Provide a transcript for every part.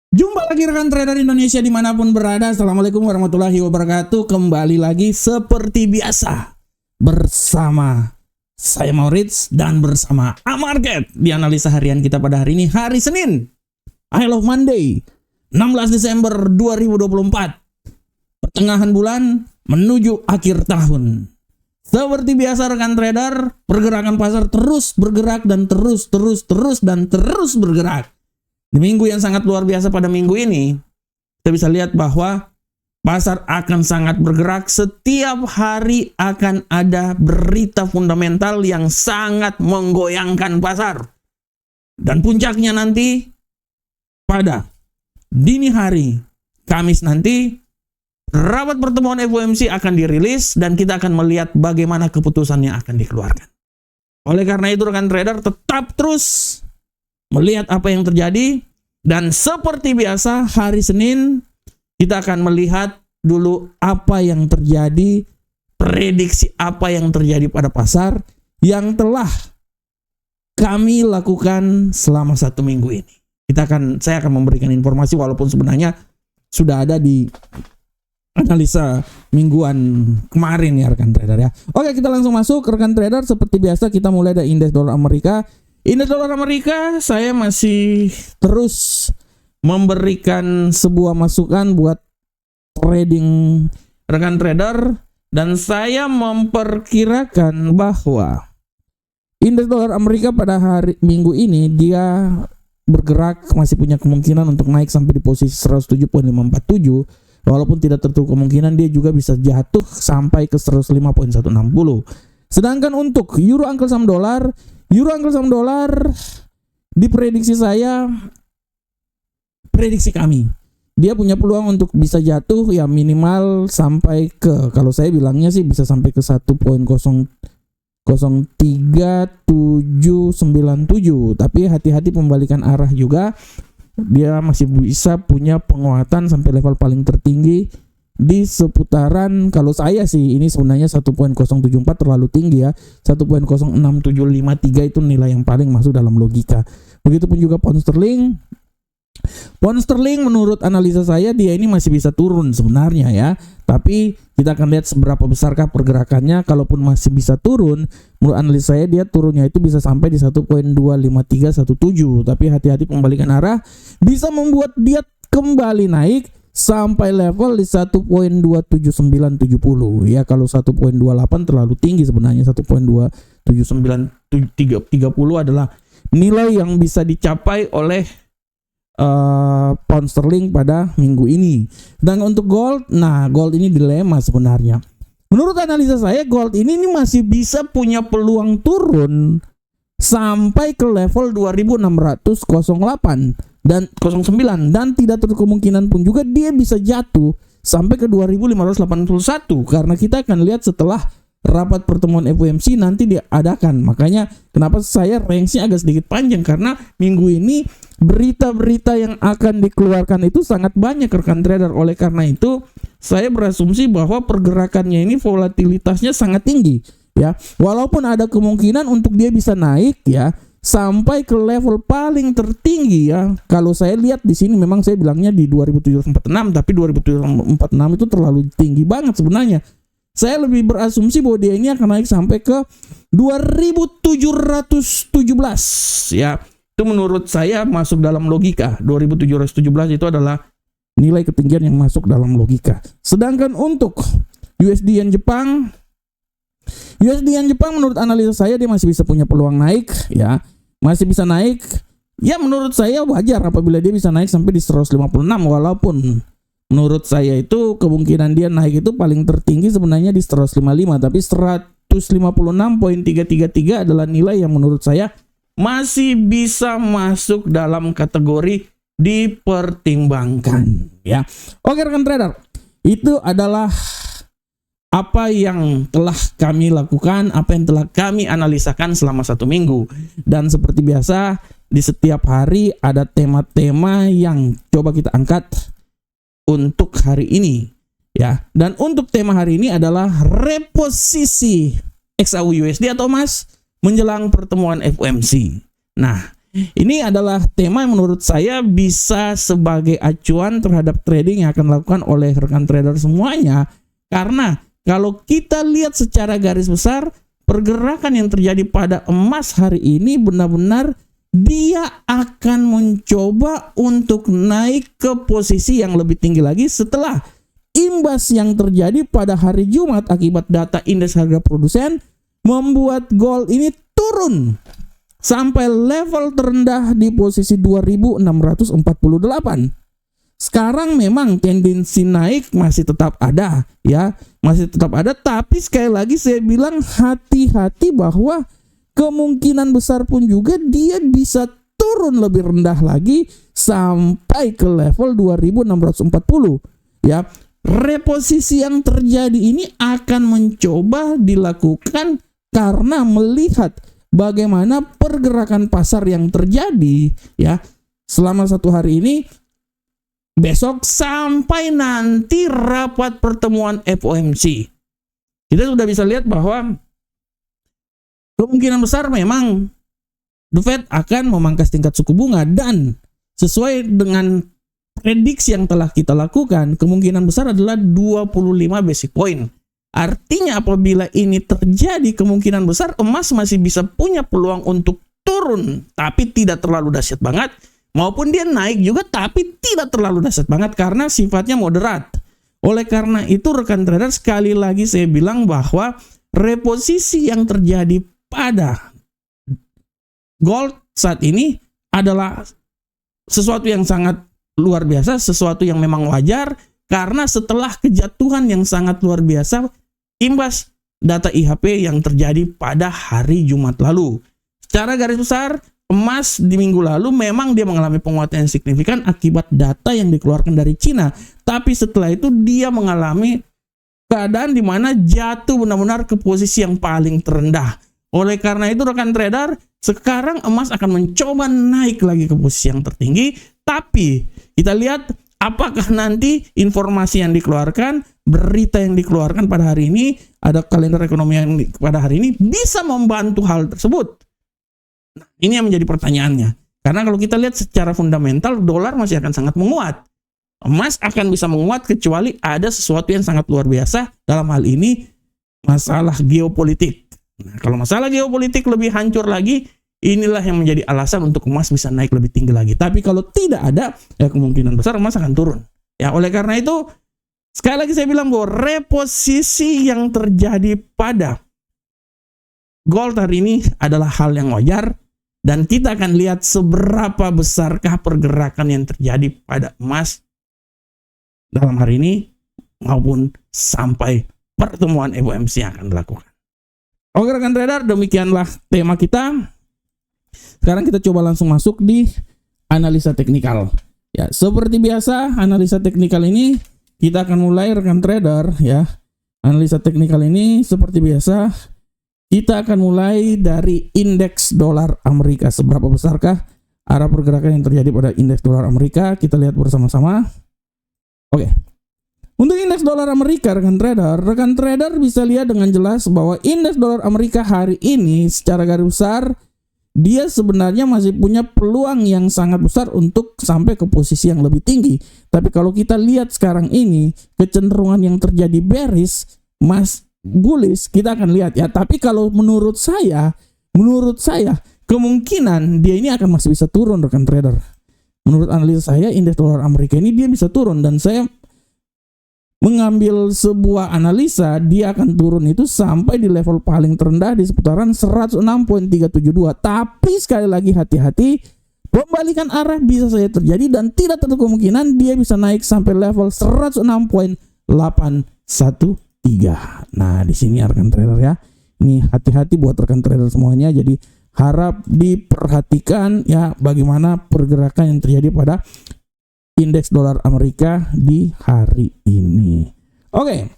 Jumpa lagi rekan trader Indonesia dimanapun berada. Assalamualaikum warahmatullahi wabarakatuh. Kembali lagi seperti biasa bersama saya Maurits dan bersama Amarket di analisa harian kita pada hari ini, hari Senin, I love Monday, 16 Desember 2024, pertengahan bulan menuju akhir tahun. Seperti biasa rekan trader, pergerakan pasar terus bergerak dan terus bergerak. Di minggu yang sangat luar biasa pada minggu ini, kita bisa lihat bahwa pasar akan sangat bergerak. Setiap hari akan ada berita fundamental yang sangat menggoyangkan pasar. Dan puncaknya nanti pada dini hari, Kamis nanti, rapat pertemuan FOMC akan dirilis dan kita akan melihat bagaimana keputusan yang akan dikeluarkan. Oleh karena itu rekan trader tetap terus melihat apa yang terjadi, dan seperti biasa hari Senin kita akan melihat dulu apa yang terjadi, prediksi apa yang terjadi pada pasar yang telah kami lakukan selama 1 minggu ini. Saya akan memberikan informasi walaupun sebenarnya sudah ada di analisa mingguan kemarin ya rekan trader ya. Oke, kita langsung masuk rekan trader. Seperti biasa kita mulai dari indeks dolar Amerika. Indeks dolar Amerika, saya masih terus memberikan sebuah masukan buat trading rekan trader, dan saya memperkirakan bahwa indeks dolar Amerika pada hari Minggu ini dia bergerak, masih punya kemungkinan untuk naik sampai di posisi 107.547, walaupun tidak tertutup kemungkinan dia juga bisa jatuh sampai ke 105.160. Sedangkan untuk euro angkel saham dolar diprediksi prediksi kami, dia punya peluang untuk bisa jatuh ya minimal sampai ke, kalau saya bilangnya sih bisa sampai ke 1.003.797, tapi hati-hati pembalikan arah juga. Dia masih bisa punya penguatan sampai level paling tertinggi di seputaran, kalau saya sih ini sebenarnya 1.074 terlalu tinggi ya. 1.06753 itu nilai yang paling masuk dalam logika. Begitupun juga pound sterling. Pound sterling menurut analisa saya dia ini masih bisa turun sebenarnya ya. Tapi kita akan lihat seberapa besarkah pergerakannya. Kalaupun masih bisa turun, menurut analisa saya dia turunnya itu bisa sampai di 1.25317. Tapi hati-hati pembalikan arah bisa membuat dia kembali naik sampai level di 1.27970 ya. Kalau 1.28 terlalu tinggi sebenarnya. 1.27930 adalah nilai yang bisa dicapai oleh pound sterling pada minggu ini. Dan untuk gold, nah gold ini dilema sebenarnya. Menurut analisa saya gold ini masih bisa punya peluang turun sampai ke level 2608 dan 09, dan tidak tertutup kemungkinan pun juga dia bisa jatuh sampai ke 2581, karena kita akan lihat setelah rapat pertemuan FOMC nanti diadakan. Makanya kenapa saya range-nya agak sedikit panjang, karena minggu ini berita-berita yang akan dikeluarkan itu sangat banyak rekan trader. Oleh karena itu saya berasumsi bahwa pergerakannya ini volatilitasnya sangat tinggi ya, walaupun ada kemungkinan untuk dia bisa naik ya sampai ke level paling tertinggi ya. Kalau saya lihat di sini memang saya bilangnya di 2746, tapi 2746 itu terlalu tinggi banget sebenarnya. Saya lebih berasumsi bahwa dia ini akan naik sampai ke 2717 ya. Itu menurut saya masuk dalam logika. 2717 itu adalah nilai ketinggian yang masuk dalam logika. Sedangkan untuk USD yen Jepang menurut analisa saya dia masih bisa punya peluang naik ya. Masih bisa naik. Ya menurut saya wajar apabila dia bisa naik sampai di 156, walaupun menurut saya itu kemungkinan dia naik itu paling tertinggi sebenarnya di 155, tapi 156.333 adalah nilai yang menurut saya masih bisa masuk dalam kategori dipertimbangkan ya. Oke rekan trader, itu adalah apa yang telah kami lakukan, apa yang telah kami analisakan selama 1 minggu. Dan seperti biasa di setiap hari ada tema-tema yang coba kita angkat untuk hari ini ya. Dan untuk tema hari ini adalah reposisi XAU USD atau emas menjelang pertemuan FOMC. Nah, Ini adalah tema yang menurut saya bisa sebagai acuan terhadap trading yang akan dilakukan oleh rekan trader semuanya. Karena kalau kita lihat secara garis besar, pergerakan yang terjadi pada emas hari ini benar-benar dia akan mencoba untuk naik ke posisi yang lebih tinggi lagi setelah imbas yang terjadi pada hari Jumat akibat data indeks harga produsen membuat gold ini turun sampai level terendah di posisi 2648. Sekarang memang tendensi naik masih tetap ada ya, masih tetap ada, tapi sekali lagi saya bilang hati-hati bahwa kemungkinan besar pun juga dia bisa turun lebih rendah lagi sampai ke level 2640 ya. Reposisi yang terjadi ini akan mencoba dilakukan karena melihat bagaimana pergerakan pasar yang terjadi ya selama satu hari ini, besok sampai nanti rapat pertemuan FOMC. Kita sudah bisa lihat bahwa kemungkinan besar memang The Fed akan memangkas tingkat suku bunga, dan sesuai dengan prediksi yang telah kita lakukan, kemungkinan besar adalah 25 basic point. Artinya apabila ini terjadi, kemungkinan besar emas masih bisa punya peluang untuk turun, tapi tidak terlalu dahsyat banget, maupun dia naik juga tapi tidak terlalu dahsyat banget karena sifatnya moderat. Oleh karena itu rekan trader, sekali lagi saya bilang bahwa reposisi yang terjadi pada gold saat ini adalah sesuatu yang sangat luar biasa, sesuatu yang memang wajar, karena setelah kejatuhan yang sangat luar biasa imbas data IHP yang terjadi pada hari Jumat lalu. Secara garis besar, emas di minggu lalu memang dia mengalami penguatan yang signifikan akibat data yang dikeluarkan dari Cina, tapi setelah itu dia mengalami keadaan di mana jatuh benar-benar ke posisi yang paling terendah. Oleh karena itu rekan trader, sekarang emas akan mencoba naik lagi ke posisi yang tertinggi, tapi kita lihat apakah nanti informasi yang dikeluarkan, berita yang dikeluarkan pada hari ini, ada kalender ekonomi yang pada hari ini bisa membantu hal tersebut. Nah, ini yang menjadi pertanyaannya. Karena kalau kita lihat secara fundamental, dolar masih akan sangat menguat. Emas akan bisa menguat kecuali ada sesuatu yang sangat luar biasa, dalam hal ini masalah geopolitik. Nah, kalau masalah geopolitik lebih hancur lagi, inilah yang menjadi alasan untuk emas bisa naik lebih tinggi lagi. Tapi kalau tidak ada, ya kemungkinan besar emas akan turun. Ya, oleh karena itu, sekali lagi saya bilang bahwa reposisi yang terjadi pada gold hari ini adalah hal yang wajar, dan kita akan lihat seberapa besarkah pergerakan yang terjadi pada emas dalam hari ini maupun sampai pertemuan FOMC yang akan dilakukan. Oke rekan trader, demikianlah tema kita. Sekarang kita coba langsung masuk di analisa teknikal. Ya, seperti biasa analisa teknikal ini kita akan mulai rekan trader ya. Analisa teknikal ini seperti biasa kita akan mulai dari indeks dolar Amerika. Seberapa besarkah arah pergerakan yang terjadi pada indeks dolar Amerika? Kita lihat bersama-sama. Oke. Untuk indeks dolar Amerika, rekan trader bisa lihat dengan jelas bahwa indeks dolar Amerika hari ini secara garis besar dia sebenarnya masih punya peluang yang sangat besar untuk sampai ke posisi yang lebih tinggi. Tapi kalau kita lihat sekarang ini kecenderungan yang terjadi bearish, bullish, kita akan lihat ya. Tapi kalau menurut saya kemungkinan dia ini akan masih bisa turun rekan trader. Menurut analisa saya, indeks dolar Amerika ini dia bisa turun, dan saya mengambil sebuah analisa dia akan turun itu sampai di level paling terendah di seputaran 106.372. Tapi sekali lagi hati-hati, pembalikan arah bisa saja terjadi dan tidak tertutup kemungkinan dia bisa naik sampai level 106.813. Nah, di sini rekan trader ya. Ini hati-hati buat rekan trader semuanya. Jadi harap diperhatikan ya bagaimana pergerakan yang terjadi pada indeks dolar Amerika di hari ini. Oke,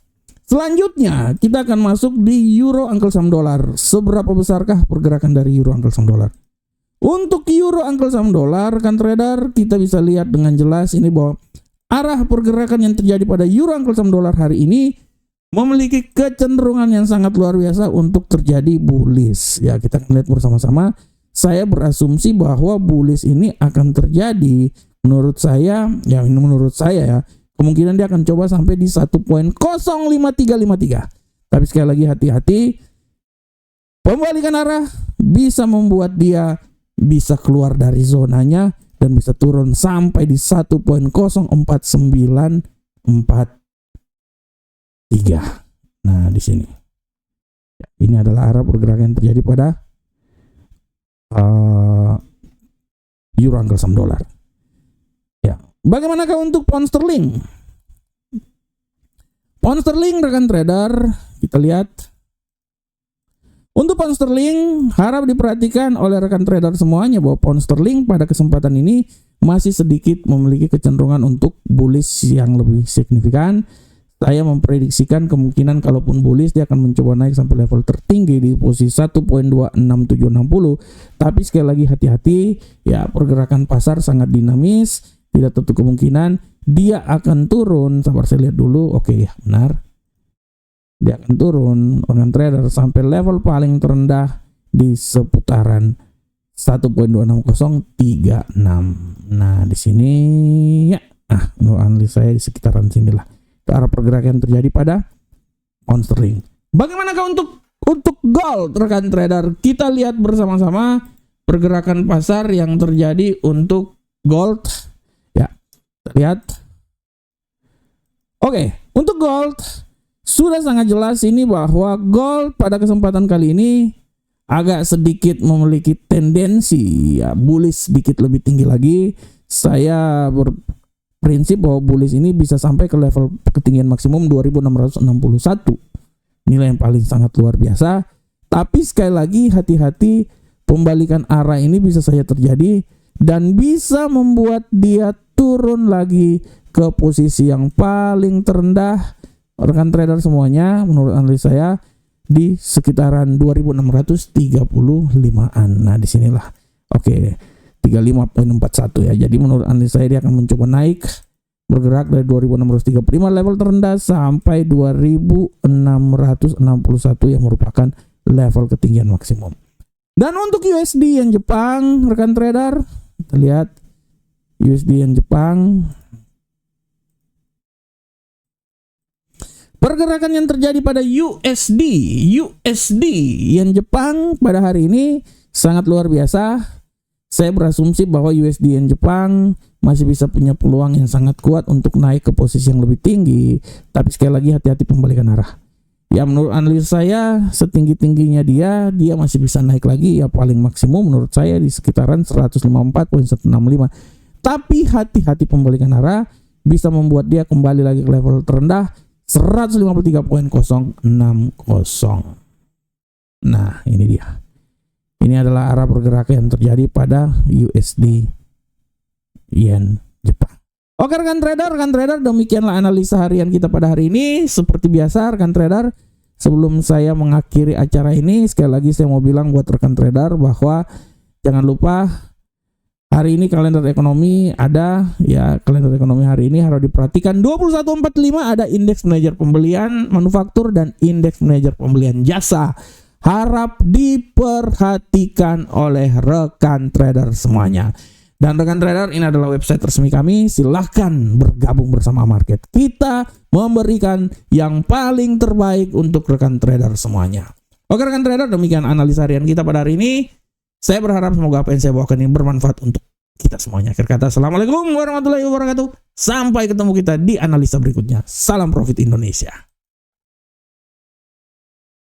selanjutnya kita akan masuk di euro angkel saham dolar. Seberapa besarkah pergerakan dari euro angkel saham dolar? Untuk euro angkel saham dolar, rekan trader, kita bisa lihat dengan jelas ini bahwa arah pergerakan yang terjadi pada euro angkel saham dolar hari ini memiliki kecenderungan yang sangat luar biasa untuk terjadi bullish. Ya, kita akan lihat bersama-sama saya berasumsi bahwa bullish ini akan terjadi. Menurut saya ya, kemungkinan dia akan coba sampai di 1.05353. Tapi sekali lagi hati-hati, pembalikan arah bisa membuat dia bisa keluar dari zonanya dan bisa turun sampai di 1.04943. Nah, di sini. Ini adalah arah pergerakan yang terjadi pada euro angka saham dolar. Ya, bagaimanakah untuk pound sterling? Pound sterling rekan trader, kita lihat. Untuk pound sterling harap diperhatikan oleh rekan trader semuanya bahwa pound sterling pada kesempatan ini masih sedikit memiliki kecenderungan untuk bullish yang lebih signifikan. Saya memprediksikan kemungkinan kalaupun bullish dia akan mencoba naik sampai level tertinggi di posisi 1.26760. Tapi sekali lagi hati-hati ya, pergerakan pasar sangat dinamis, tidak tertutup kemungkinan dia akan turun. Sabar saya lihat dulu. Oke ya, benar. Dia akan turun dengan trader sampai level paling terendah di seputaran 1.26036. Nah, di sini ya. Menurut analis saya di sekitaran sinilah ke arah pergerakan yang terjadi pada pound sterling. Bagaimanakah untuk gold rekan trader? Kita lihat bersama-sama pergerakan pasar yang terjadi untuk gold. Ya, kita lihat. Oke, untuk gold sudah sangat jelas ini bahwa gold pada kesempatan kali ini agak sedikit memiliki tendensi ya bullish sedikit lebih tinggi lagi. Saya berprinsip bahwa bullish ini bisa sampai ke level ketinggian maksimum 2661. Nilai yang paling sangat luar biasa. Tapi sekali lagi hati-hati, pembalikan arah ini bisa saja terjadi dan bisa membuat dia turun lagi ke posisi yang paling terendah. Rekan trader semuanya, menurut analis saya di sekitaran 2635-an. Nah, disinilah. Oke, 35.41 ya. Jadi menurut analis saya dia akan mencoba naik, bergerak dari 2635 level terendah sampai 2661 yang merupakan level ketinggian maksimum. Dan untuk USD yang Jepang, rekan trader, kita lihat USD yang Jepang. Pergerakan yang terjadi pada USD yen Jepang pada hari ini sangat luar biasa. Saya berasumsi bahwa USD yen Jepang masih bisa punya peluang yang sangat kuat untuk naik ke posisi yang lebih tinggi. Tapi sekali lagi hati-hati pembalikan arah. Ya menurut analis saya setinggi-tingginya dia masih bisa naik lagi ya, paling maksimum menurut saya di sekitaran 154.165. Tapi hati-hati pembalikan arah bisa membuat dia kembali lagi ke level terendah 153.060. Nah, ini dia. Ini adalah arah pergerakan yang terjadi pada USD yen Jepang. Oke rekan trader, demikianlah analisa harian kita pada hari ini. Seperti biasa rekan trader, sebelum saya mengakhiri acara ini, sekali lagi saya mau bilang buat rekan trader bahwa jangan lupa hari ini kalender ekonomi ada ya, kalender ekonomi hari ini harus diperhatikan. 2145 ada indeks manajer pembelian manufaktur dan indeks manajer pembelian jasa. Harap diperhatikan oleh rekan trader semuanya. Dan rekan trader, ini adalah website resmi kami. Silahkan bergabung bersama market. Kita memberikan yang paling terbaik untuk rekan trader semuanya. Oke rekan trader, demikian analisa harian kita pada hari ini. Saya berharap semoga apa yang saya bawakan ini bermanfaat untuk kita semuanya. Akhir kata, assalamualaikum warahmatullahi wabarakatuh. Sampai ketemu kita di analisa berikutnya. Salam profit Indonesia.